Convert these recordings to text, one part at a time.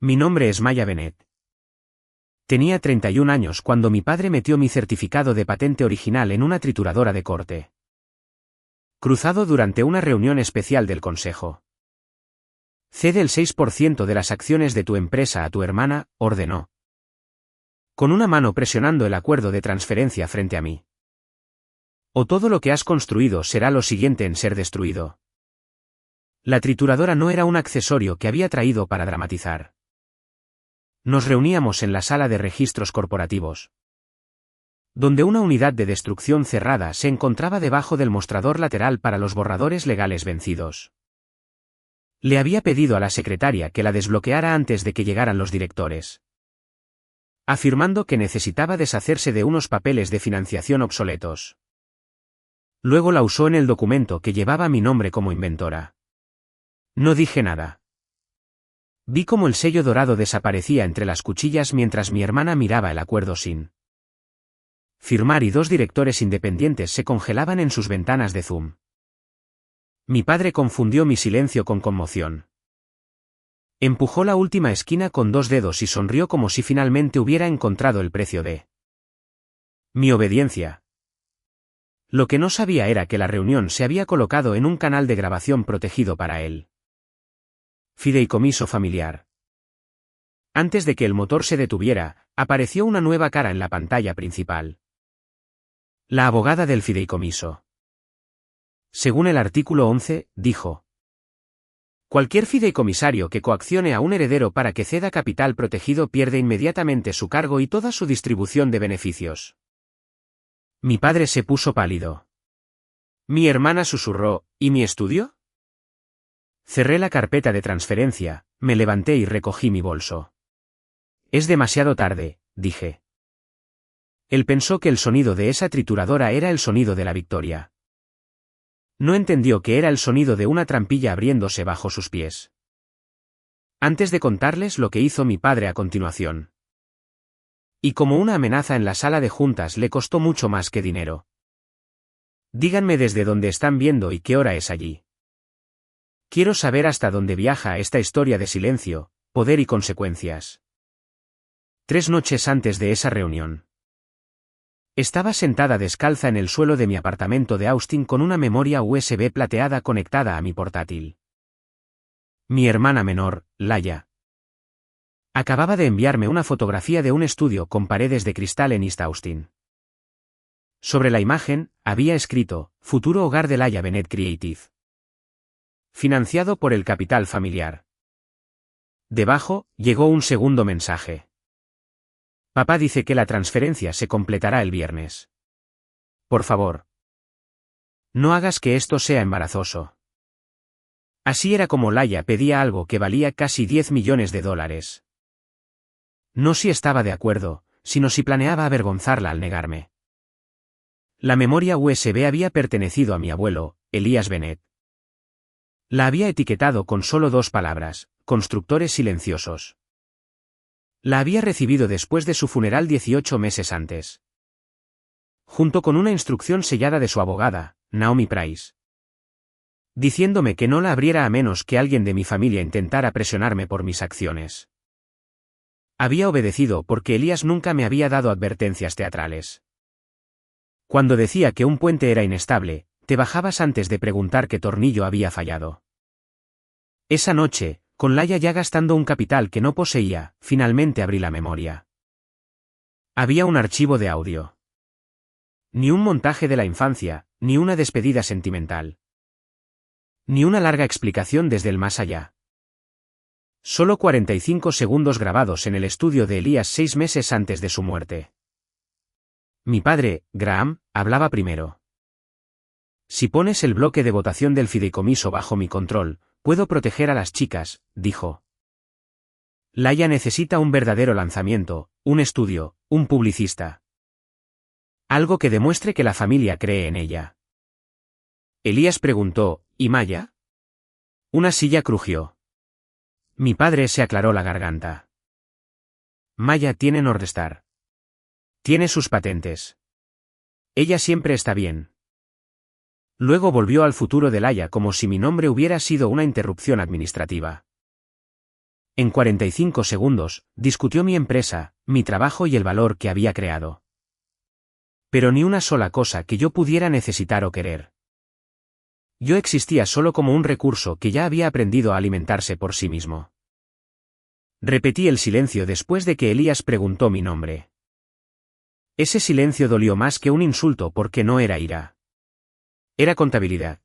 Mi nombre es Maya Bennett. Tenía 31 años cuando mi padre metió mi certificado de patente original en una trituradora de corte. Cruzado durante una reunión especial del consejo. Cede el 6% de las acciones de tu empresa a tu hermana, ordenó. Con una mano presionando el acuerdo de transferencia frente a mí. O todo lo que has construido será lo siguiente en ser destruido. La trituradora no era un accesorio que había traído para dramatizar. Nos reuníamos en la sala de registros corporativos, donde una unidad de destrucción cerrada se encontraba debajo del mostrador lateral para los borradores legales vencidos. Le había pedido a la secretaria que la desbloqueara antes de que llegaran los directores, afirmando que necesitaba deshacerse de unos papeles de financiación obsoletos. Luego la usó en el documento que llevaba mi nombre como inventora. No dije nada. Vi cómo el sello dorado desaparecía entre las cuchillas mientras mi hermana miraba el acuerdo sin firmar y dos directores independientes se congelaban en sus ventanas de Zoom. Mi padre confundió mi silencio con conmoción. Empujó la última esquina con dos dedos y sonrió como si finalmente hubiera encontrado el precio de mi obediencia. Lo que no sabía era que la reunión se había colocado en un canal de grabación protegido para él. Fideicomiso familiar. Antes de que el motor se detuviera, apareció una nueva cara en la pantalla principal. La abogada del fideicomiso. Según el artículo 11, dijo. Cualquier fideicomisario que coaccione a un heredero para que ceda capital protegido pierde inmediatamente su cargo y toda su distribución de beneficios. Mi padre se puso pálido. Mi hermana susurró, ¿y mi estudio? Cerré la carpeta de transferencia, me levanté y recogí mi bolso. Es demasiado tarde, dije. Él pensó que el sonido de esa trituradora era el sonido de la victoria. No entendió que era el sonido de una trampilla abriéndose bajo sus pies. Antes de contarles lo que hizo mi padre a continuación. Y como una amenaza en la sala de juntas le costó mucho más que dinero. Díganme desde dónde están viendo y qué hora es allí. Quiero saber hasta dónde viaja esta historia de silencio, poder y consecuencias. 3 noches antes de esa reunión. Estaba sentada descalza en el suelo de mi apartamento de Austin con una memoria USB plateada conectada a mi portátil. Mi hermana menor, Laia, acababa de enviarme una fotografía de un estudio con paredes de cristal en East Austin. Sobre la imagen, había escrito, Futuro hogar de Laia Bennett Creative. Financiado por el capital familiar. Debajo, llegó un segundo mensaje. Papá dice que la transferencia se completará el viernes. Por favor. No hagas que esto sea embarazoso. Así era como Laia pedía algo que valía casi $10 millones. No si estaba de acuerdo, sino si planeaba avergonzarla al negarme. La memoria USB había pertenecido a mi abuelo, Elías Bennett. La había etiquetado con solo 2 palabras, constructores silenciosos. La había recibido después de su funeral 18 meses antes. Junto con una instrucción sellada de su abogada, Naomi Price. Diciéndome que no la abriera a menos que alguien de mi familia intentara presionarme por mis acciones. Había obedecido porque Elías nunca me había dado advertencias teatrales. Cuando decía que un puente era inestable, te bajabas antes de preguntar qué tornillo había fallado. Esa noche, con Laia ya gastando un capital que no poseía, finalmente abrí la memoria. Había un archivo de audio. Ni un montaje de la infancia, ni una despedida sentimental. Ni una larga explicación desde el más allá. Solo 45 segundos grabados en el estudio de Elías 6 meses antes de su muerte. Mi padre, Graham, hablaba primero. Si pones el bloque de votación del fideicomiso bajo mi control, puedo proteger a las chicas, dijo. Laia necesita un verdadero lanzamiento, un estudio, un publicista. Algo que demuestre que la familia cree en ella. Elías preguntó, ¿y Maya? Una silla crujió. Mi padre se aclaró la garganta. Maya tiene Northstar. Tiene sus patentes. Ella siempre está bien. Luego volvió al futuro de Laia como si mi nombre hubiera sido una interrupción administrativa. En 45 segundos, discutió mi empresa, mi trabajo y el valor que había creado. Pero ni una sola cosa que yo pudiera necesitar o querer. Yo existía solo como un recurso que ya había aprendido a alimentarse por sí mismo. Repetí el silencio después de que Elías preguntó mi nombre. Ese silencio dolió más que un insulto porque no era ira. Era contabilidad.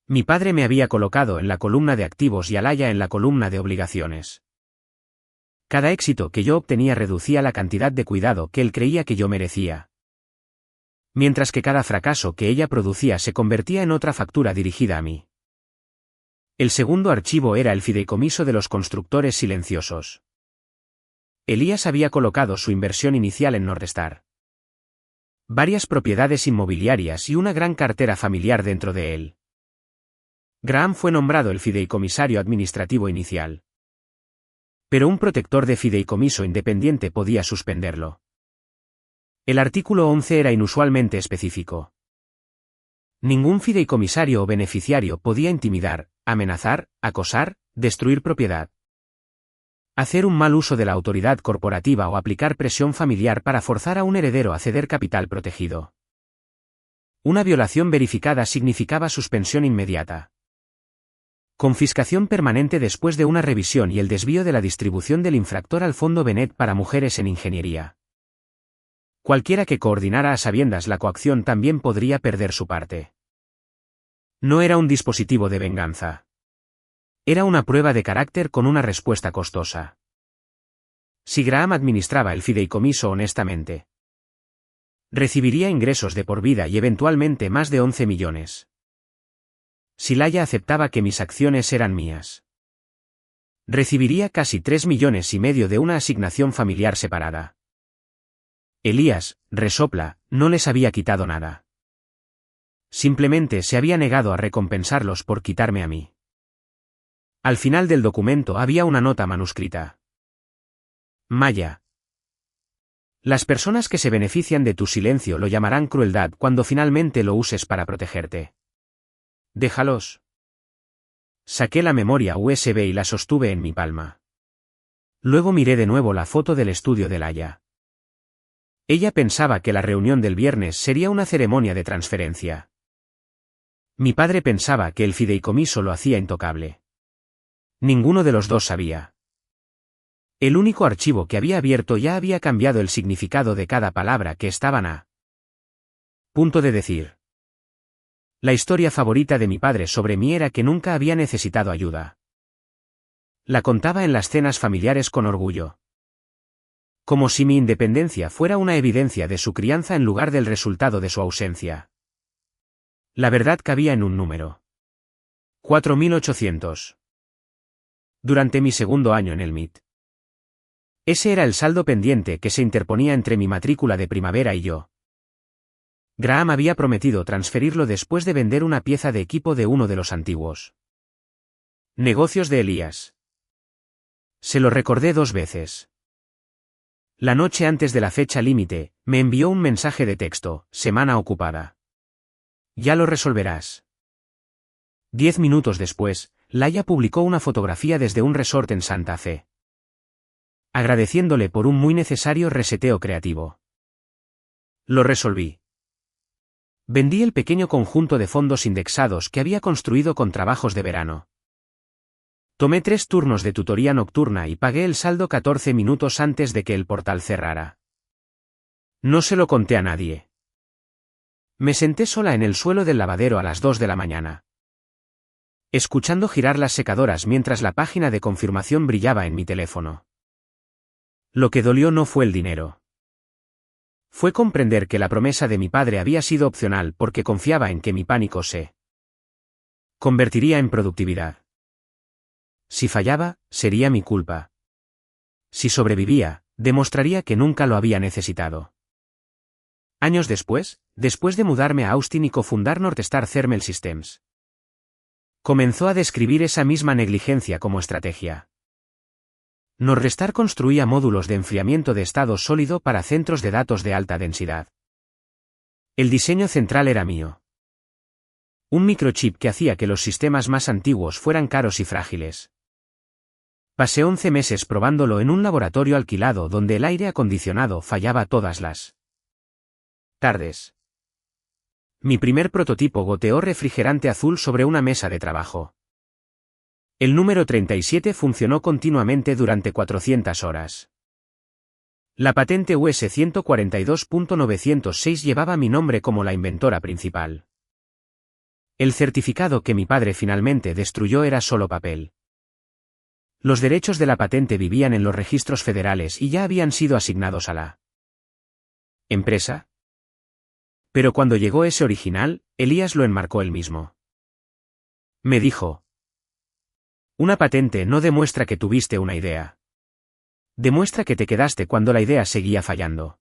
Mi padre me había colocado en la columna de activos y Alaya en la columna de obligaciones. Cada éxito que yo obtenía reducía la cantidad de cuidado que él creía que yo merecía. Mientras que cada fracaso que ella producía se convertía en otra factura dirigida a mí. El segundo archivo era el fideicomiso de los constructores silenciosos. Elías había colocado su inversión inicial en Northstar. Varias propiedades inmobiliarias y una gran cartera familiar dentro de él. Graham fue nombrado el fideicomisario administrativo inicial. Pero un protector de fideicomiso independiente podía suspenderlo. El artículo 11 era inusualmente específico. Ningún fideicomisario o beneficiario podía intimidar, amenazar, acosar, destruir propiedad. Hacer un mal uso de la autoridad corporativa o aplicar presión familiar para forzar a un heredero a ceder capital protegido. Una violación verificada significaba suspensión inmediata. Confiscación permanente después de una revisión y el desvío de la distribución del infractor al Fondo Benet para mujeres en ingeniería. Cualquiera que coordinara a sabiendas la coacción también podría perder su parte. No era un dispositivo de venganza. Era una prueba de carácter con una respuesta costosa. Si Graham administraba el fideicomiso honestamente, recibiría ingresos de por vida y eventualmente más de 11 millones. Si Laya aceptaba que mis acciones eran mías, recibiría casi 3,5 millones de una asignación familiar separada. Elías, resopla, no les había quitado nada. Simplemente se había negado a recompensarlos por quitarme a mí. Al final del documento había una nota manuscrita. Maya. Las personas que se benefician de tu silencio lo llamarán crueldad cuando finalmente lo uses para protegerte. Déjalos. Saqué la memoria USB y la sostuve en mi palma. Luego miré de nuevo la foto del estudio de Laya. Ella pensaba que la reunión del viernes sería una ceremonia de transferencia. Mi padre pensaba que el fideicomiso lo hacía intocable. Ninguno de los dos sabía. El único archivo que había abierto ya había cambiado el significado de cada palabra que estaban a punto de decir. La historia favorita de mi padre sobre mí era que nunca había necesitado ayuda. La contaba en las cenas familiares con orgullo. Como si mi independencia fuera una evidencia de su crianza en lugar del resultado de su ausencia. La verdad cabía en un número. 4.800. Durante mi segundo año en el MIT. Ese era el saldo pendiente que se interponía entre mi matrícula de primavera y yo. Graham había prometido transferirlo después de vender una pieza de equipo de uno de los antiguos negocios de Elías. Se lo recordé 2 veces. La noche antes de la fecha límite, me envió un mensaje de texto, semana ocupada. Ya lo resolverás. 10 minutos después, Laya publicó una fotografía desde un resort en Santa Fe, agradeciéndole por un muy necesario reseteo creativo. Lo resolví. Vendí el pequeño conjunto de fondos indexados que había construido con trabajos de verano. Tomé 3 turnos de tutoría nocturna y pagué el saldo 14 minutos antes de que el portal cerrara. No se lo conté a nadie. Me senté sola en el suelo del lavadero a las 2 de la mañana, escuchando girar las secadoras mientras la página de confirmación brillaba en mi teléfono. Lo que dolió no fue el dinero. Fue comprender que la promesa de mi padre había sido opcional porque confiaba en que mi pánico se convertiría en productividad. Si fallaba, sería mi culpa. Si sobrevivía, demostraría que nunca lo había necesitado. Años después de mudarme a Austin y cofundar Northstar Thermal Systems, comenzó a describir esa misma negligencia como estrategia. Northstar construía módulos de enfriamiento de estado sólido para centros de datos de alta densidad. El diseño central era mío. Un microchip que hacía que los sistemas más antiguos fueran caros y frágiles. Pasé 11 meses probándolo en un laboratorio alquilado donde el aire acondicionado fallaba todas las tardes. Mi primer prototipo goteó refrigerante azul sobre una mesa de trabajo. El número 37 funcionó continuamente durante 400 horas. La patente US 142.906 llevaba mi nombre como la inventora principal. El certificado que mi padre finalmente destruyó era solo papel. Los derechos de la patente vivían en los registros federales y ya habían sido asignados a la empresa. Pero cuando llegó ese original, Elías lo enmarcó él mismo. Me dijo: una patente no demuestra que tuviste una idea. Demuestra que te quedaste cuando la idea seguía fallando.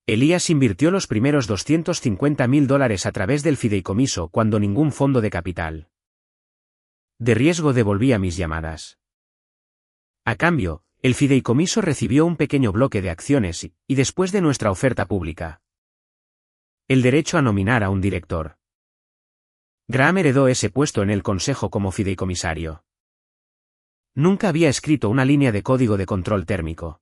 Elías invirtió los primeros $250.000 a través del fideicomiso cuando ningún fondo de capital de riesgo devolvía mis llamadas. A cambio, el fideicomiso recibió un pequeño bloque de acciones y después de nuestra oferta pública, el derecho a nominar a un director. Graham heredó ese puesto en el consejo como fideicomisario. Nunca había escrito una línea de código de control térmico,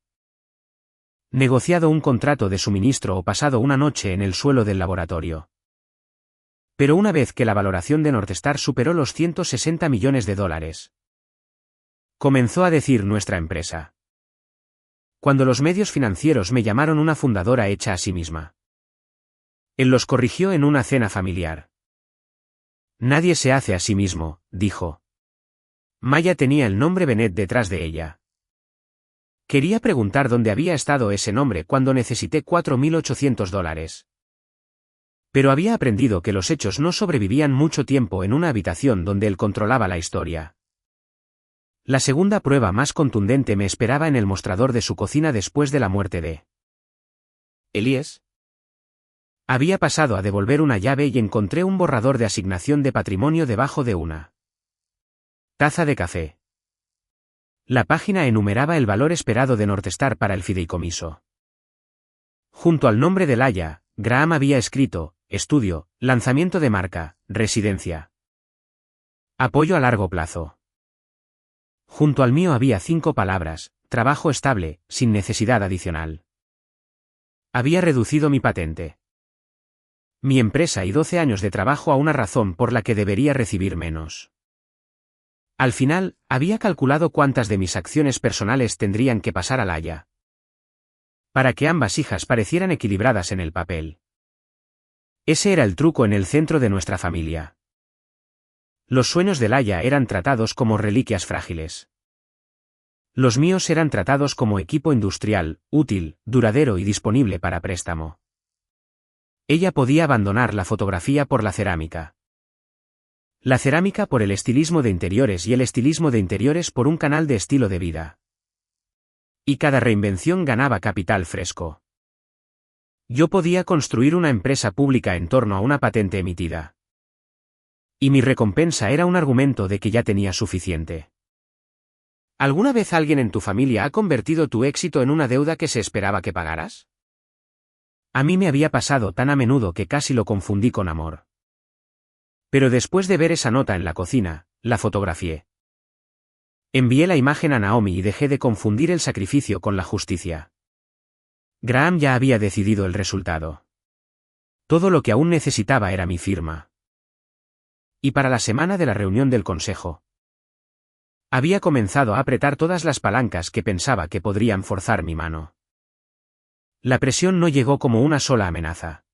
negociado un contrato de suministro o pasado una noche en el suelo del laboratorio. Pero una vez que la valoración de Northstar superó los $160 millones, comenzó a decir nuestra empresa. Cuando los medios financieros me llamaron una fundadora hecha a sí misma, él los corrigió en una cena familiar. Nadie se hace a sí mismo, dijo. Maya tenía el nombre Bennett detrás de ella. Quería preguntar dónde había estado ese nombre cuando necesité $4.800. Pero había aprendido que los hechos no sobrevivían mucho tiempo en una habitación donde él controlaba la historia. La segunda prueba más contundente me esperaba en el mostrador de su cocina después de la muerte de Elías. Había pasado a devolver una llave y encontré un borrador de asignación de patrimonio debajo de una taza de café. La página enumeraba el valor esperado de Northstar para el fideicomiso. Junto al nombre de Laia, Graham había escrito: estudio, lanzamiento de marca, residencia. Apoyo a largo plazo. Junto al mío había 5 palabras: trabajo estable, sin necesidad adicional. Había reducido mi patente, mi empresa y 12 años de trabajo a una razón por la que debería recibir menos. Al final, había calculado cuántas de mis acciones personales tendrían que pasar a Laia para que ambas hijas parecieran equilibradas en el papel. Ese era el truco en el centro de nuestra familia. Los sueños de Laia eran tratados como reliquias frágiles. Los míos eran tratados como equipo industrial, útil, duradero y disponible para préstamo. Ella podía abandonar la fotografía por la cerámica. La cerámica por el estilismo de interiores y el estilismo de interiores por un canal de estilo de vida. Y cada reinvención ganaba capital fresco. Yo podía construir una empresa pública en torno a una patente emitida. Y mi recompensa era un argumento de que ya tenía suficiente. ¿Alguna vez alguien en tu familia ha convertido tu éxito en una deuda que se esperaba que pagaras? A mí me había pasado tan a menudo que casi lo confundí con amor. Pero después de ver esa nota en la cocina, la fotografié. Envié la imagen a Naomi y dejé de confundir el sacrificio con la justicia. Graham ya había decidido el resultado. Todo lo que aún necesitaba era mi firma. Y para la semana de la reunión del consejo, había comenzado a apretar todas las palancas que pensaba que podrían forzar mi mano. La presión no llegó como una sola amenaza.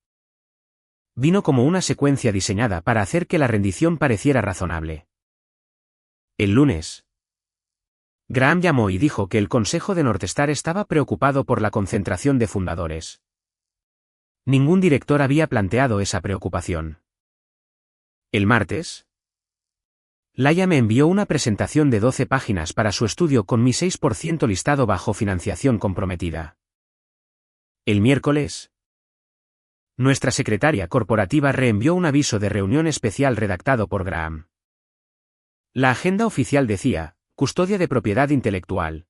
Vino como una secuencia diseñada para hacer que la rendición pareciera razonable. El lunes, Graham llamó y dijo que el consejo de Northstar estaba preocupado por la concentración de fundadores. Ningún director había planteado esa preocupación. El martes, Laia me envió una presentación de 12 páginas para su estudio con mi 6% listado bajo financiación comprometida. El miércoles, nuestra secretaria corporativa reenvió un aviso de reunión especial redactado por Graham. La agenda oficial decía: custodia de propiedad intelectual,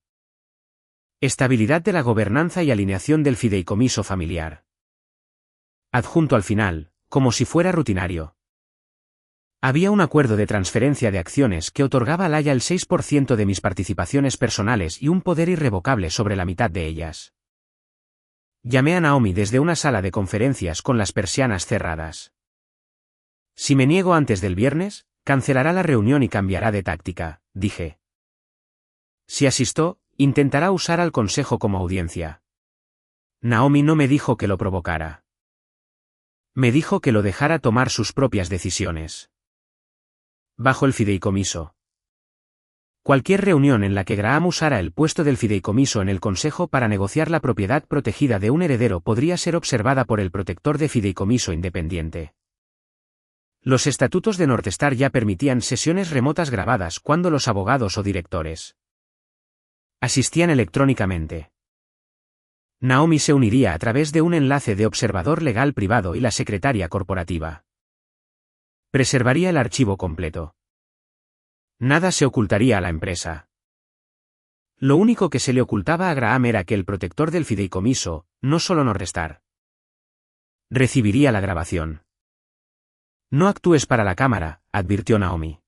estabilidad de la gobernanza y alineación del fideicomiso familiar. Adjunto al final, como si fuera rutinario: Había un acuerdo de transferencia de acciones que otorgaba a Laia el 6% de mis participaciones personales y un poder irrevocable sobre la mitad de ellas. Llamé a Naomi desde una sala de conferencias con las persianas cerradas. Si me niego antes del viernes, cancelará la reunión y cambiará de táctica, dije. Si asisto, intentará usar al consejo como audiencia. Naomi no me dijo que lo provocara. Me dijo que lo dejara tomar sus propias decisiones. Bajo el fideicomiso. Cualquier reunión en la que Graham usara el puesto del fideicomiso en el consejo para negociar la propiedad protegida de un heredero podría ser observada por el protector de fideicomiso independiente. Los estatutos de Northstar ya permitían sesiones remotas grabadas cuando los abogados o directores asistían electrónicamente. Naomi se uniría a través de un enlace de observador legal privado y la secretaria corporativa preservaría el archivo completo. Nada se ocultaría a la empresa. Lo único que se le ocultaba a Graham era que el protector del fideicomiso, no solo Northstar, recibiría la grabación. No actúes para la cámara, advirtió Naomi.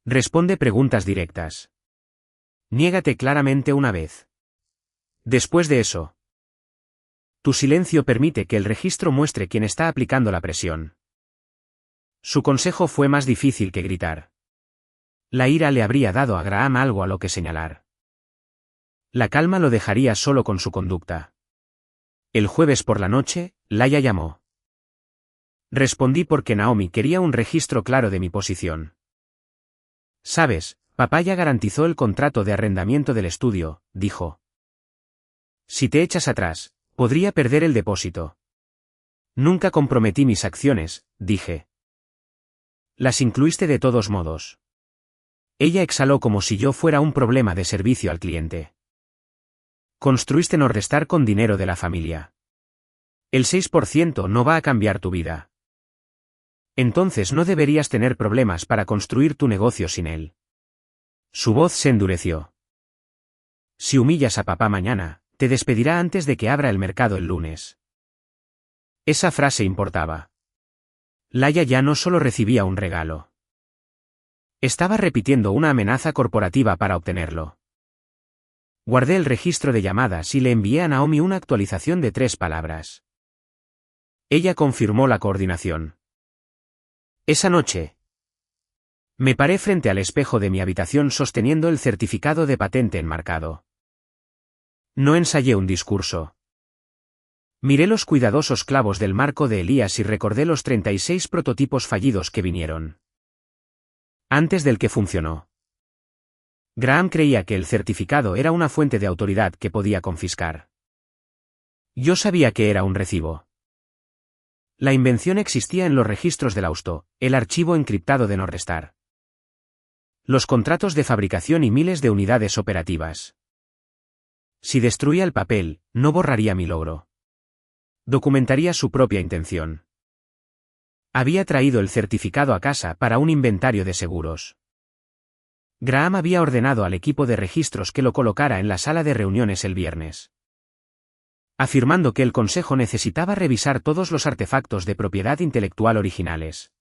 Responde preguntas directas. Niégate claramente una vez. Después de eso, tu silencio permite que el registro muestre quién está aplicando la presión. Su consejo fue más difícil que gritar. La ira le habría dado a Graham algo a lo que señalar. La calma lo dejaría solo con su conducta. El jueves por la noche, Laia llamó. Respondí porque Naomi quería un registro claro de mi posición. Sabes, papá ya garantizó el contrato de arrendamiento del estudio, dijo. Si te echas atrás, podría perder el depósito. Nunca comprometí mis acciones, dije. Las incluiste de todos modos. Ella exhaló como si yo fuera un problema de servicio al cliente. Construiste Northstar con dinero de la familia. El 6% no va a cambiar tu vida. Entonces no deberías tener problemas para construir tu negocio sin él. Su voz se endureció. Si humillas a papá mañana, te despedirá antes de que abra el mercado el lunes. Esa frase importaba. Laia ya no solo recibía un regalo. Estaba repitiendo una amenaza corporativa para obtenerlo. Guardé el registro de llamadas y le envié a Naomi una actualización de 3 palabras. Ella confirmó la coordinación. Esa noche, me paré frente al espejo de mi habitación sosteniendo el certificado de patente enmarcado. No ensayé un discurso. Miré los cuidadosos clavos del marco de Elías y recordé los 36 prototipos fallidos que vinieron antes del que funcionó. Graham creía que el certificado era una fuente de autoridad que podía confiscar. Yo sabía que era un recibo. La invención existía en los registros del Austo, el archivo encriptado de Northstar. Los contratos de fabricación y miles de unidades operativas. Si destruía el papel, no borraría mi logro. Documentaría su propia intención. Había traído el certificado a casa para un inventario de seguros. Graham había ordenado al equipo de registros que lo colocara en la sala de reuniones el viernes, afirmando que el consejo necesitaba revisar todos los artefactos de propiedad intelectual originales.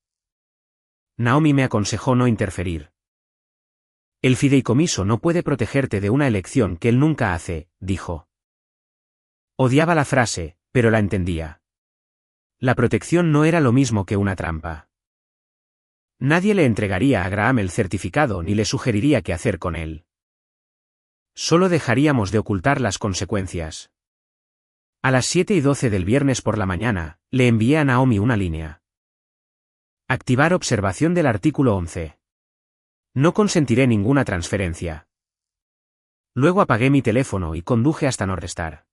Naomi me aconsejó no interferir. El fideicomiso no puede protegerte de una elección que él nunca hace, dijo. Odiaba la frase, pero la entendía. La protección no era lo mismo que una trampa. Nadie le entregaría a Graham el certificado ni le sugeriría qué hacer con él. Solo dejaríamos de ocultar las consecuencias. A las 7:12 del viernes por la mañana, le envié a Naomi una línea. Activar observación del artículo 11. No consentiré ninguna transferencia. Luego apagué mi teléfono y conduje hasta Northstar.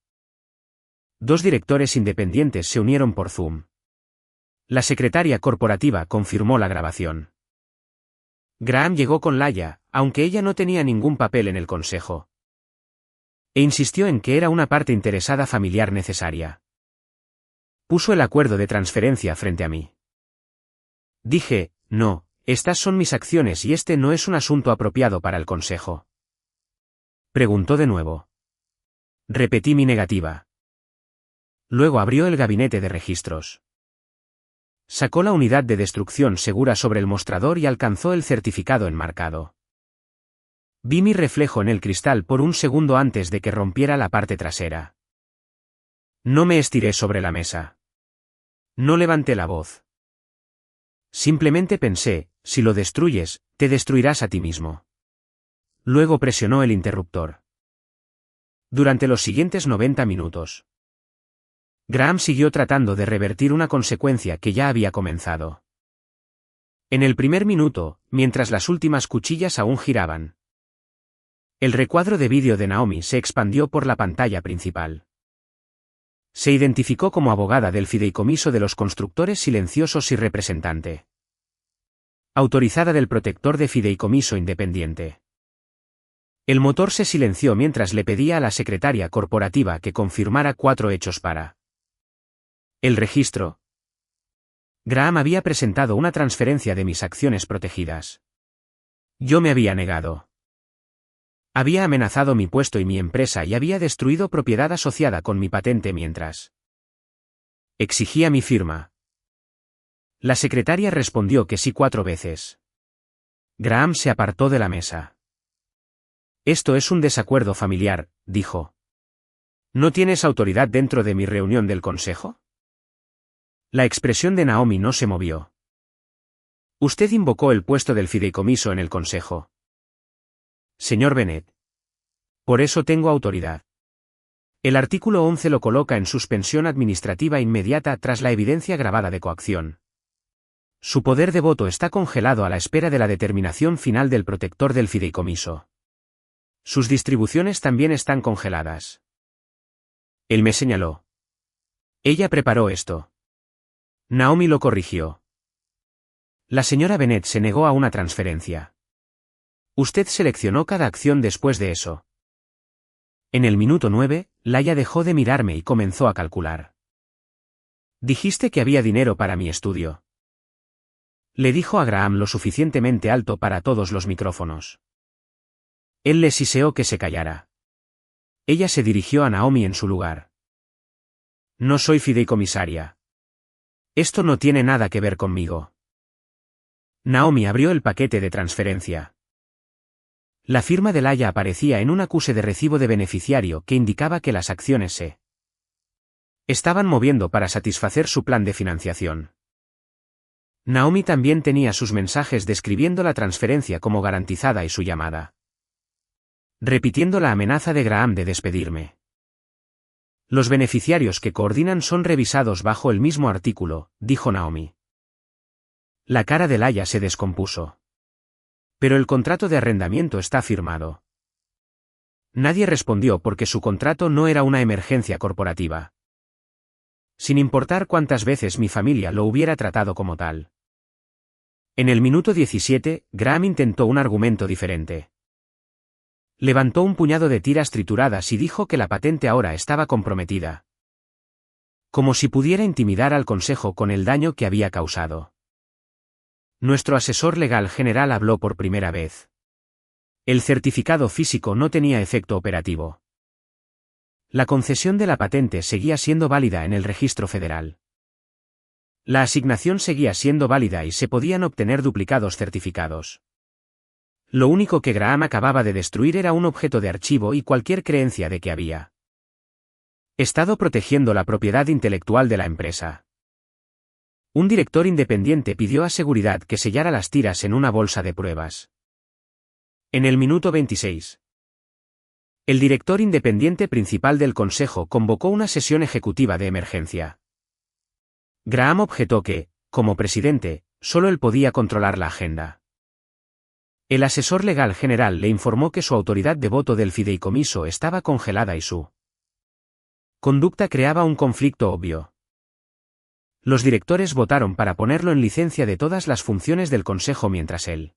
2 directores independientes se unieron por Zoom. La secretaria corporativa confirmó la grabación. Graham llegó con Laia, aunque ella no tenía ningún papel en el consejo. E insistió en que era una parte interesada familiar necesaria. Puso el acuerdo de transferencia frente a mí. Dije, no, estas son mis acciones y este no es un asunto apropiado para el consejo. Preguntó de nuevo. Repetí mi negativa. Luego abrió el gabinete de registros. Sacó la unidad de destrucción segura sobre el mostrador y alcanzó el certificado enmarcado. Vi mi reflejo en el cristal por un segundo antes de que rompiera la parte trasera. No me estiré sobre la mesa. No levanté la voz. Simplemente pensé, si lo destruyes, te destruirás a ti mismo. Luego presionó el interruptor. Durante los siguientes 90 minutos. Graham siguió tratando de revertir una consecuencia que ya había comenzado. En el primer minuto, mientras las últimas cuchillas aún giraban, el recuadro de vídeo de Naomi se expandió por la pantalla principal. Se identificó como abogada del Fideicomiso de los Constructores Silenciosos y representante autorizada del protector de fideicomiso independiente. El motor se silenció mientras le pedía a la secretaria corporativa que confirmara 4 hechos para el registro. Graham había presentado una transferencia de mis acciones protegidas. Yo me había negado. Había amenazado mi puesto y mi empresa y había destruido propiedad asociada con mi patente mientras exigía mi firma. La secretaria respondió que sí 4 veces. Graham se apartó de la mesa. Esto es un desacuerdo familiar, dijo. ¿No tienes autoridad dentro de mi reunión del consejo? La expresión de Naomi no se movió. Usted invocó el puesto del fideicomiso en el consejo. Señor Bennett. Por eso tengo autoridad. El artículo 11 lo coloca en suspensión administrativa inmediata tras la evidencia grabada de coacción. Su poder de voto está congelado a la espera de la determinación final del protector del fideicomiso. Sus distribuciones también están congeladas. Él me señaló. Ella preparó esto. Naomi lo corrigió. La señora Bennett se negó a una transferencia. Usted seleccionó cada acción después de eso. En el minuto 9, Laia dejó de mirarme y comenzó a calcular. Dijiste que había dinero para mi estudio. Le dijo a Graham lo suficientemente alto para todos los micrófonos. Él le siseó que se callara. Ella se dirigió a Naomi en su lugar. No soy fideicomisaria. Esto no tiene nada que ver conmigo. Naomi abrió el paquete de transferencia. La firma de Laia aparecía en un acuse de recibo de beneficiario que indicaba que las acciones se estaban moviendo para satisfacer su plan de financiación. Naomi también tenía sus mensajes describiendo la transferencia como garantizada y su llamada repitiendo la amenaza de Graham de despedirme. Los beneficiarios que coordinan son revisados bajo el mismo artículo, dijo Naomi. La cara de Laia se descompuso. Pero el contrato de arrendamiento está firmado. Nadie respondió porque su contrato no era una emergencia corporativa. Sin importar cuántas veces mi familia lo hubiera tratado como tal. En el minuto 17, Graham intentó un argumento diferente. Levantó un puñado de tiras trituradas y dijo que la patente ahora estaba comprometida. Como si pudiera intimidar al consejo con el daño que había causado. Nuestro asesor legal general habló por primera vez. El certificado físico no tenía efecto operativo. La concesión de la patente seguía siendo válida en el registro federal. La asignación seguía siendo válida y se podían obtener duplicados certificados. Lo único que Graham acababa de destruir era un objeto de archivo y cualquier creencia de que había estado protegiendo la propiedad intelectual de la empresa. Un director independiente pidió a seguridad que sellara las tiras en una bolsa de pruebas. En el minuto 26. El director independiente principal del consejo convocó una sesión ejecutiva de emergencia. Graham objetó que, como presidente, solo él podía controlar la agenda. El asesor legal general le informó que su autoridad de voto del fideicomiso estaba congelada y su conducta creaba un conflicto obvio. Los directores votaron para ponerlo en licencia de todas las funciones del consejo mientras el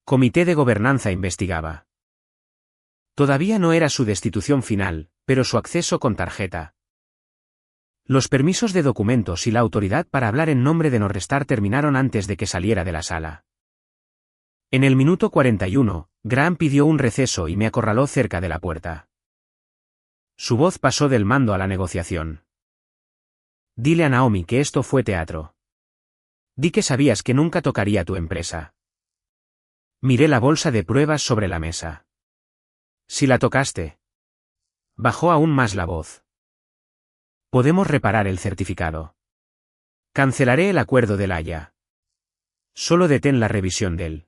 comité de gobernanza investigaba. Todavía no era su destitución final, pero su acceso con tarjeta. Los permisos de documentos y la autoridad para hablar en nombre de Norrestar terminaron antes de que saliera de la sala. En el minuto 41, Graham pidió un receso y me acorraló cerca de la puerta. Su voz pasó del mando a la negociación. Dile a Naomi que esto fue teatro. Di que sabías que nunca tocaría tu empresa. Miré la bolsa de pruebas sobre la mesa. Si la tocaste. Bajó aún más la voz. Podemos reparar el certificado. Cancelaré el acuerdo del Haya. Solo detén la revisión del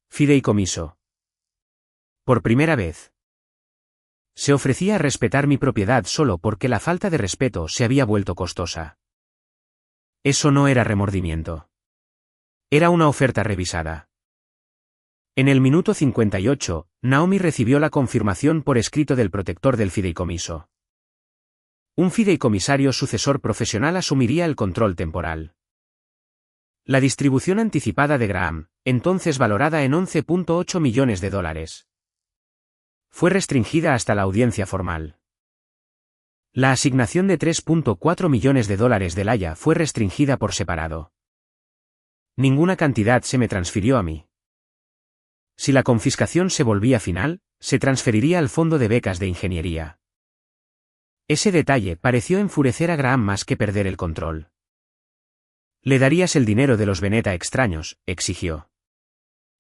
fideicomiso. Por primera vez. Se ofrecía a respetar mi propiedad solo porque la falta de respeto se había vuelto costosa. Eso no era remordimiento. Era una oferta revisada. En el minuto 58, Naomi recibió la confirmación por escrito del protector del fideicomiso. Un fideicomisario sucesor profesional asumiría el control temporal. La distribución anticipada de Graham, entonces valorada en $11.8 millones, fue restringida hasta la audiencia formal. La asignación de $3.4 millones del Haya fue restringida por separado. Ninguna cantidad se me transfirió a mí. Si la confiscación se volvía final, se transferiría al fondo de becas de ingeniería. Ese detalle pareció enfurecer a Graham más que perder el control. «¿Le darías el dinero de los Beneta extraños?», exigió.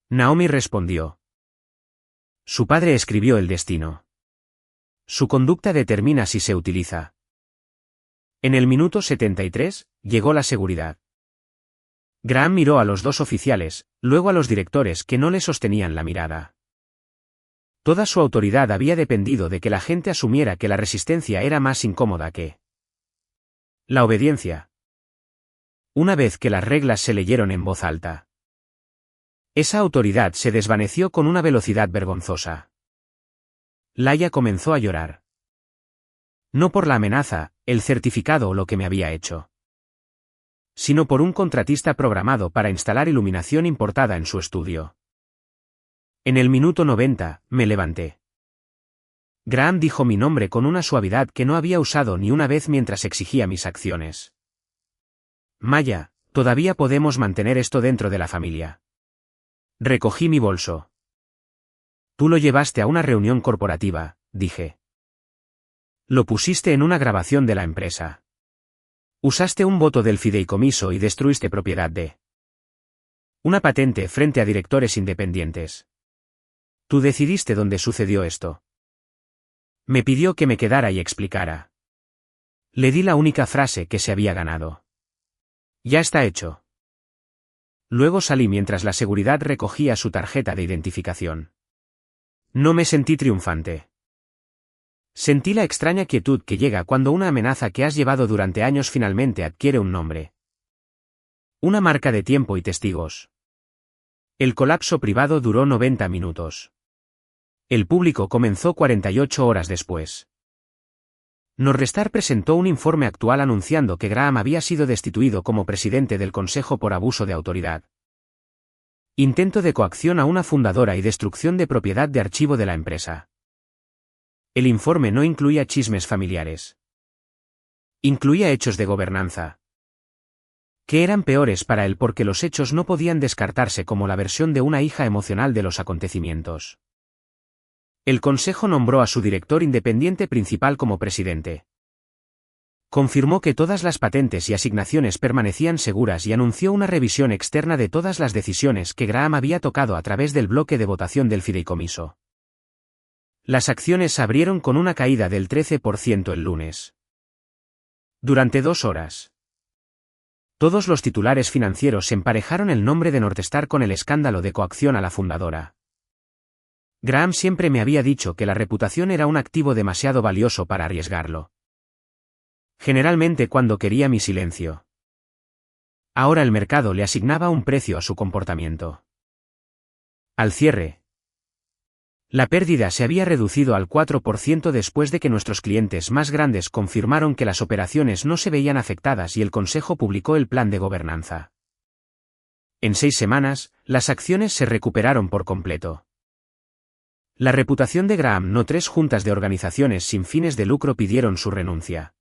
Naomi respondió. Su padre escribió el destino. Su conducta determina si se utiliza. En el minuto 73, llegó la seguridad. Graham miró a los dos oficiales, luego a los directores que no le sostenían la mirada. Toda su autoridad había dependido de que la gente asumiera que la resistencia era más incómoda que la obediencia. Una vez que las reglas se leyeron en voz alta, esa autoridad se desvaneció con una velocidad vergonzosa. Laia comenzó a llorar. No por la amenaza, el certificado o lo que me había hecho, sino por un contratista programado para instalar iluminación importada en su estudio. En el minuto 90, me levanté. Graham dijo mi nombre con una suavidad que no había usado ni una vez mientras exigía mis acciones. Maya, todavía podemos mantener esto dentro de la familia. Recogí mi bolso. Tú lo llevaste a una reunión corporativa, dije. Lo pusiste en una grabación de la empresa. Usaste un voto del fideicomiso y destruiste propiedad de una patente frente a directores independientes. Tú decidiste dónde sucedió esto. Me pidió que me quedara y explicara. Le di la única frase que se había ganado. Ya está hecho. Luego salí mientras la seguridad recogía su tarjeta de identificación. No me sentí triunfante. Sentí la extraña quietud que llega cuando una amenaza que has llevado durante años finalmente adquiere un nombre. Una marca de tiempo y testigos. El colapso privado duró 90 minutos. El público comenzó 48 horas después. Norrestar presentó un informe actual anunciando que Graham había sido destituido como presidente del Consejo por abuso de autoridad. Intento de coacción a una fundadora y destrucción de propiedad de archivo de la empresa. El informe no incluía chismes familiares. Incluía hechos de gobernanza, que eran peores para él porque los hechos no podían descartarse como la versión de una hija emocional de los acontecimientos. El Consejo nombró a su director independiente principal como presidente. Confirmó que todas las patentes y asignaciones permanecían seguras y anunció una revisión externa de todas las decisiones que Graham había tocado a través del bloque de votación del fideicomiso. Las acciones abrieron con una caída del 13% el lunes. Durante 2 horas. Todos los titulares financieros emparejaron el nombre de Northstar con el escándalo de coacción a la fundadora. Graham siempre me había dicho que la reputación era un activo demasiado valioso para arriesgarlo. Generalmente cuando quería mi silencio. Ahora el mercado le asignaba un precio a su comportamiento. Al cierre, la pérdida se había reducido al 4% después de que nuestros clientes más grandes confirmaron que las operaciones no se veían afectadas y el Consejo publicó el plan de gobernanza. En 6 semanas, las acciones se recuperaron por completo. La reputación de Graham. 3 juntas de organizaciones sin fines de lucro pidieron su renuncia.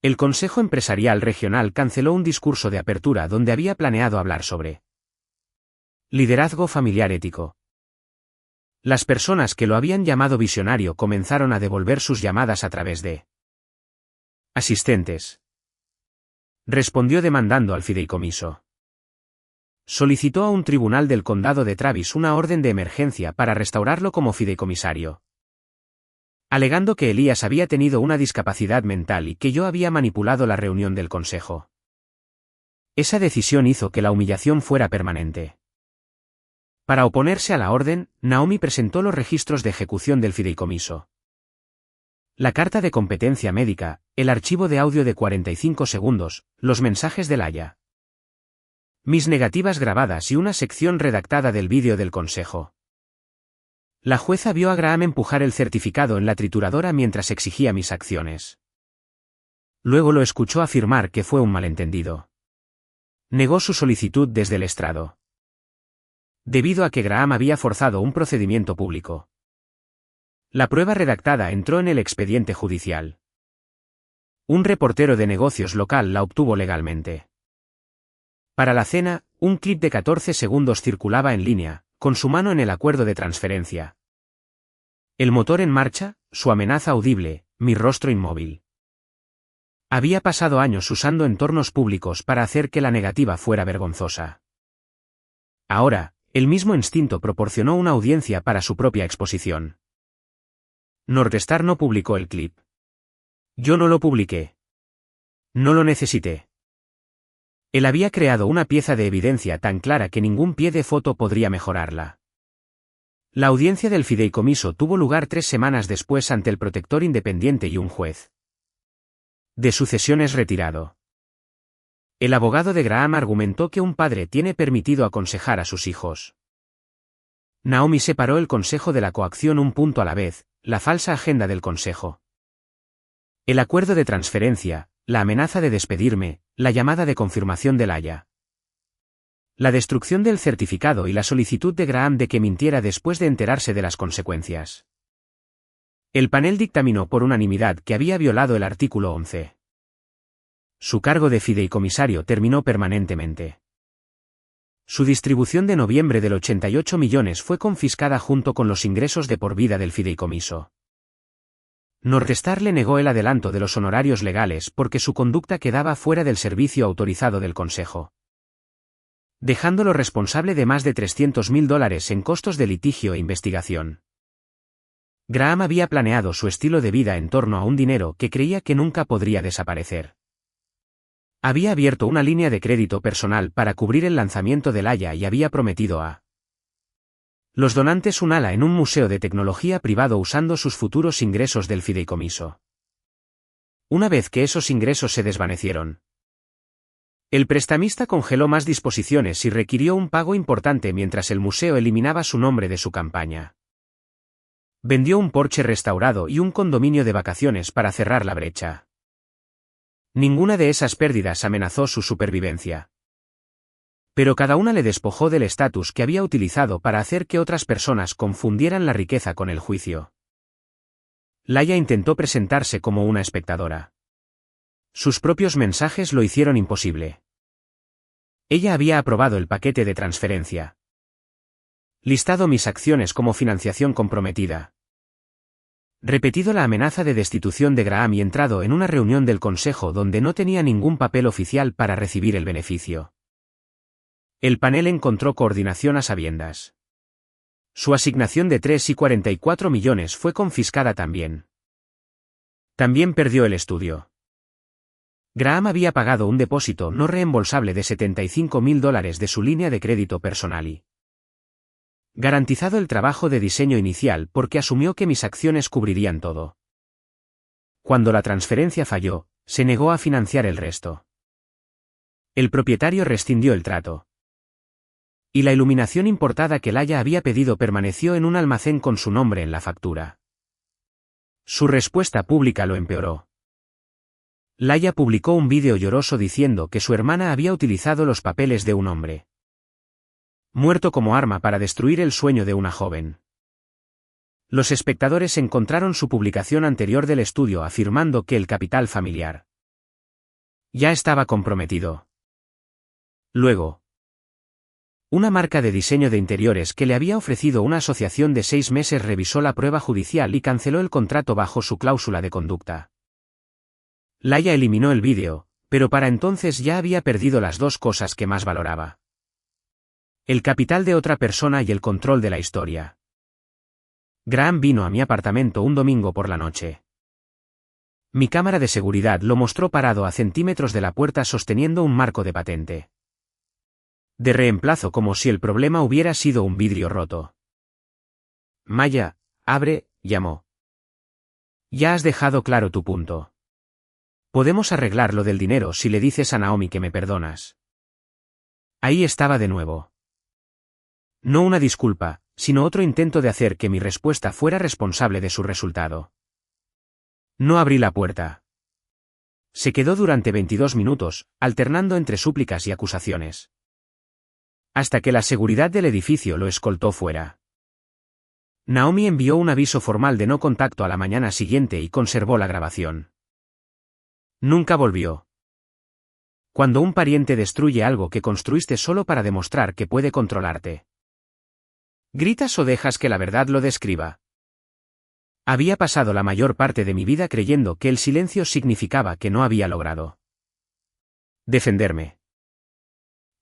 El Consejo Empresarial Regional canceló un discurso de apertura donde había planeado hablar sobre liderazgo familiar ético. Las personas que lo habían llamado visionario comenzaron a devolver sus llamadas a través de asistentes. respondió demandando al fideicomiso. Solicitó a un tribunal del condado de Travis una orden de emergencia para restaurarlo como fideicomisario, alegando que Elías había tenido una discapacidad mental y que yo había manipulado la reunión del consejo. Esa decisión hizo que la humillación fuera permanente. Para oponerse a la orden, Naomi presentó los registros de ejecución del fideicomiso, la carta de competencia médica, el archivo de audio de 45 segundos, los mensajes de Laia, mis negativas grabadas y una sección redactada del vídeo del consejo. La jueza vio a Graham empujar el certificado en la trituradora mientras exigía mis acciones. Luego lo escuchó afirmar que fue un malentendido. Negó su solicitud desde el estrado, debido a que Graham había forzado un procedimiento público. La prueba redactada entró en el expediente judicial. Un reportero de negocios local la obtuvo legalmente. Para la cena, un clip de 14 segundos circulaba en línea, con su mano en el acuerdo de transferencia. El motor en marcha, su amenaza audible, mi rostro inmóvil. Había pasado años usando entornos públicos para hacer que la negativa fuera vergonzosa. Ahora, el mismo instinto proporcionó una audiencia para su propia exposición. Northstar no publicó el clip. Yo no lo publiqué. No lo necesité. Él había creado una pieza de evidencia tan clara que ningún pie de foto podría mejorarla. La audiencia del fideicomiso tuvo lugar 3 semanas después ante el protector independiente y un juez de sucesiones retirado. El abogado de Graham argumentó que un padre tiene permitido aconsejar a sus hijos. Naomi separó el consejo de la coacción un punto a la vez, la falsa agenda del consejo, el acuerdo de transferencia, la amenaza de despedirme, la llamada de confirmación de Laia, la destrucción del certificado y la solicitud de Graham de que mintiera después de enterarse de las consecuencias. El panel dictaminó por unanimidad que había violado el artículo 11. Su cargo de fideicomisario terminó permanentemente. Su distribución de noviembre del 88 millones fue confiscada junto con los ingresos de por vida del fideicomiso. Northstar le negó el adelanto de los honorarios legales porque su conducta quedaba fuera del servicio autorizado del consejo, dejándolo responsable de más de $300.000 en costos de litigio e investigación. Graham había planeado su estilo de vida en torno a un dinero que creía que nunca podría desaparecer. Había abierto una línea de crédito personal para cubrir el lanzamiento de Laia y había prometido a los donantes un ala en un museo de tecnología privado usando sus futuros ingresos del fideicomiso. Una vez que esos ingresos se desvanecieron, el prestamista congeló más disposiciones y requirió un pago importante mientras el museo eliminaba su nombre de su campaña. Vendió un Porsche restaurado y un condominio de vacaciones para cerrar la brecha. Ninguna de esas pérdidas amenazó su supervivencia. Pero cada una le despojó del estatus que había utilizado para hacer que otras personas confundieran la riqueza con el juicio. Laia intentó presentarse como una espectadora. Sus propios mensajes lo hicieron imposible. Ella había aprobado el paquete de transferencia, listado mis acciones como financiación comprometida, repetido la amenaza de destitución de Graham y entrado en una reunión del consejo donde no tenía ningún papel oficial para recibir el beneficio. El panel encontró coordinación a sabiendas. Su asignación de 3,44 millones fue confiscada también. También perdió el estudio. Graham había pagado un depósito no reembolsable de $75.000 de su línea de crédito personal y garantizado el trabajo de diseño inicial porque asumió que mis acciones cubrirían todo. Cuando la transferencia falló, se negó a financiar el resto. El propietario rescindió el trato. Y la iluminación importada que Laia había pedido permaneció en un almacén con su nombre en la factura. Su respuesta pública lo empeoró. Laia publicó un vídeo lloroso diciendo que su hermana había utilizado los papeles de un hombre muerto como arma para destruir el sueño de una joven. Los espectadores encontraron su publicación anterior del estudio afirmando que el capital familiar ya estaba comprometido. Luego, una marca de diseño de interiores que le había ofrecido una asociación de 6 meses revisó la prueba judicial y canceló el contrato bajo su cláusula de conducta. Laia eliminó el vídeo, Pero para entonces ya había perdido las dos cosas que más valoraba: el capital de otra persona y el control de la historia. Graham vino a mi apartamento un domingo por la noche. Mi cámara de seguridad lo mostró parado a centímetros de la puerta sosteniendo un marco de patente de reemplazo, como si el problema hubiera sido un vidrio roto. Maya, abre, llamó. Ya has dejado claro tu punto. Podemos arreglar lo del dinero si le dices a Naomi que me perdonas. Ahí estaba de nuevo. No una disculpa, sino otro intento de hacer que mi respuesta fuera responsable de su resultado. No abrí la puerta. Se quedó durante 22 minutos, alternando entre súplicas y acusaciones, hasta que la seguridad del edificio lo escoltó fuera. Naomi envió un aviso formal de no contacto a la mañana siguiente y conservó la grabación. Nunca volvió. Cuando un pariente destruye algo que construiste solo para demostrar que puede controlarte, ¿gritas o dejas que la verdad lo describa? Había pasado la mayor parte de mi vida creyendo que el silencio significaba que no había logrado defenderme.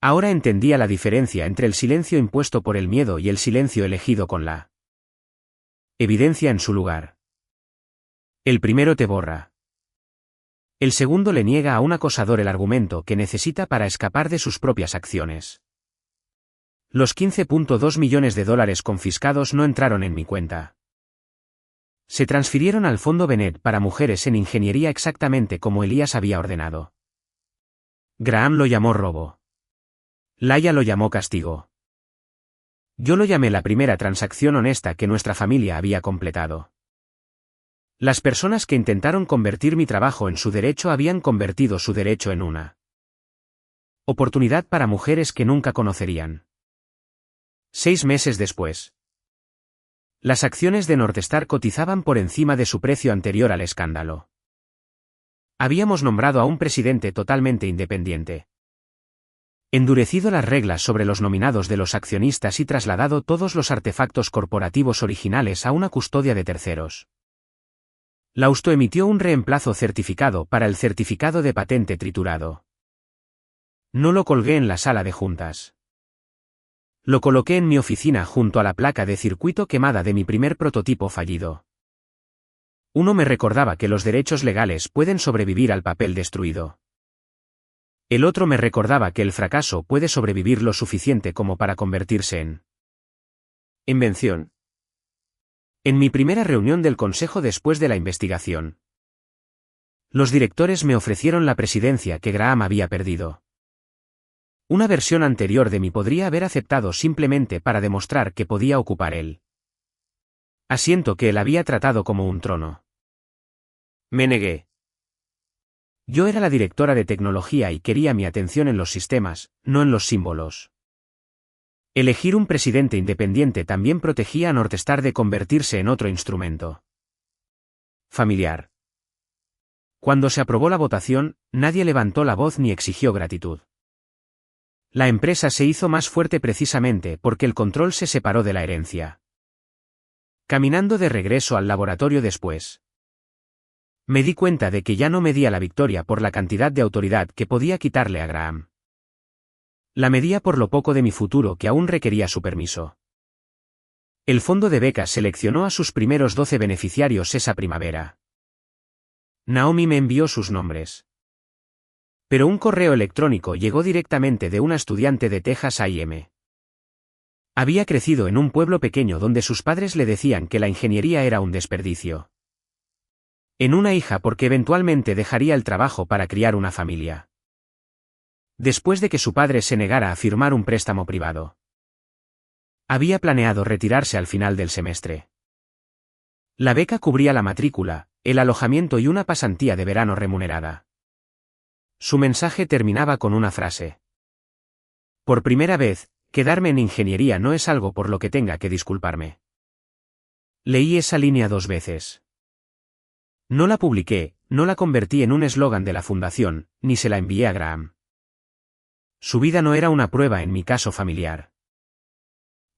Ahora entendía la diferencia entre el silencio impuesto por el miedo y el silencio elegido con la evidencia en su lugar. El primero te borra. El segundo le niega a un acosador el argumento que necesita para escapar de sus propias acciones. Los $15.2 millones confiscados no entraron en mi cuenta. Se transfirieron al Fondo Bennett para mujeres en ingeniería exactamente como Elías había ordenado. Graham lo llamó robo. Laia lo llamó castigo. Yo lo llamé la primera transacción honesta que nuestra familia había completado. Las personas que intentaron convertir mi trabajo en su derecho habían convertido su derecho en una oportunidad para mujeres que nunca conocerían. 6 meses después, las acciones de Northstar cotizaban por encima de su precio anterior al escándalo. Habíamos nombrado a un presidente totalmente independiente, endurecido las reglas sobre los nominados de los accionistas y trasladado todos los artefactos corporativos originales a una custodia de terceros. Lausto emitió un reemplazo certificado para el certificado de patente triturado. No lo colgué en la sala de juntas. Lo coloqué en mi oficina junto a la placa de circuito quemada de mi primer prototipo fallido. Uno me recordaba que los derechos legales pueden sobrevivir al papel destruido. El otro me recordaba que el fracaso puede sobrevivir lo suficiente como para convertirse en invención. En mi primera reunión del consejo después de la investigación, los directores me ofrecieron la presidencia que Graham había perdido. Una versión anterior de mí podría haber aceptado simplemente para demostrar que podía ocupar el asiento que él había tratado como un trono. Me negué. Yo era la directora de tecnología y quería mi atención en los sistemas, no en los símbolos. Elegir un presidente independiente también protegía a Northstar de convertirse en otro instrumento familiar. Cuando se aprobó la votación, nadie levantó la voz ni exigió gratitud. La empresa se hizo más fuerte precisamente porque el control se separó de la herencia. Caminando de regreso al laboratorio después, me di cuenta de que ya no medía la victoria por la cantidad de autoridad que podía quitarle a Graham. La medía por lo poco de mi futuro que aún requería su permiso. El fondo de becas seleccionó a sus primeros 12 beneficiarios esa primavera. Naomi me envió sus nombres. Pero un correo electrónico llegó directamente de una estudiante de Texas A&M. Había crecido en un pueblo pequeño donde sus padres le decían que la ingeniería era un desperdicio. En una hija porque eventualmente dejaría el trabajo para criar una familia. Después de que su padre se negara a firmar un préstamo privado. Había planeado retirarse al final del semestre. La beca cubría la matrícula, el alojamiento y una pasantía de verano remunerada. Su mensaje terminaba con una frase. Por primera vez, quedarme en ingeniería no es algo por lo que tenga que disculparme. Leí esa línea 2 veces. No la publiqué, no la convertí en un eslogan de la fundación, ni se la envié a Graham. Su vida no era una prueba en mi caso familiar.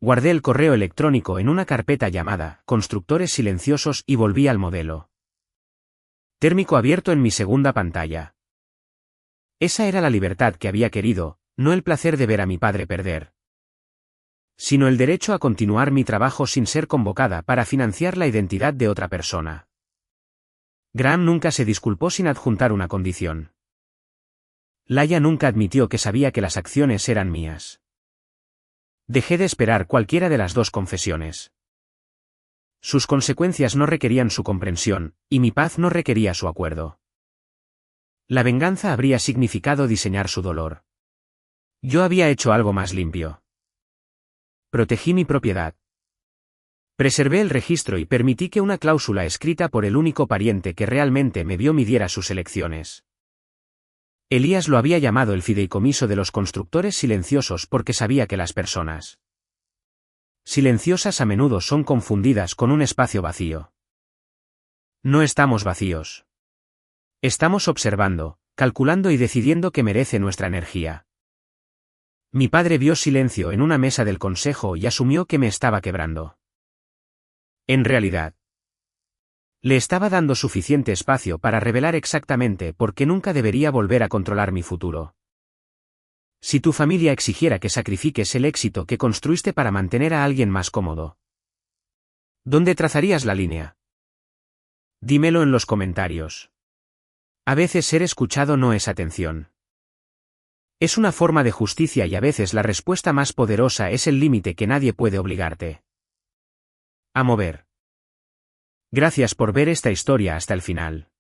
Guardé el correo electrónico en una carpeta llamada Constructores Silenciosos y volví al modelo térmico abierto en mi segunda pantalla. Esa era la libertad que había querido, no el placer de ver a mi padre perder, sino el derecho a continuar mi trabajo sin ser convocada para financiar la identidad de otra persona. Graham nunca se disculpó sin adjuntar una condición. Laia nunca admitió que sabía que las acciones eran mías. Dejé de esperar cualquiera de las dos confesiones. Sus consecuencias no requerían su comprensión, y mi paz no requería su acuerdo. La venganza habría significado diseñar su dolor. Yo había hecho algo más limpio. Protegí mi propiedad. Preservé el registro y permití que una cláusula escrita por el único pariente que realmente me vio midiera sus elecciones. Elías lo había llamado el fideicomiso de los constructores silenciosos porque sabía que las personas silenciosas a menudo son confundidas con un espacio vacío. No estamos vacíos. Estamos observando, calculando y decidiendo qué merece nuestra energía. Mi padre vio silencio en una mesa del consejo y asumió que me estaba quebrando. En realidad, le estaba dando suficiente espacio para revelar exactamente por qué nunca debería volver a controlar mi futuro. Si tu familia exigiera que sacrifiques el éxito que construiste para mantener a alguien más cómodo, ¿dónde trazarías la línea? Dímelo en los comentarios. A veces ser escuchado no es atención. Es una forma de justicia y a veces la respuesta más poderosa es el límite que nadie puede obligarte a mover. Gracias por ver esta historia hasta el final.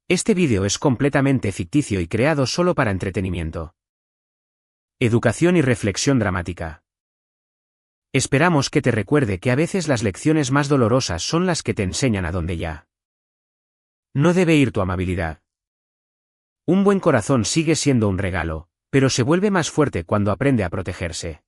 Este vídeo es completamente ficticio y creado solo para entretenimiento, educación y reflexión dramática. Esperamos que te recuerde que a veces las lecciones más dolorosas son las que te enseñan a dónde ya no debe ir tu amabilidad. Un buen corazón sigue siendo un regalo, pero se vuelve más fuerte cuando aprende a protegerse.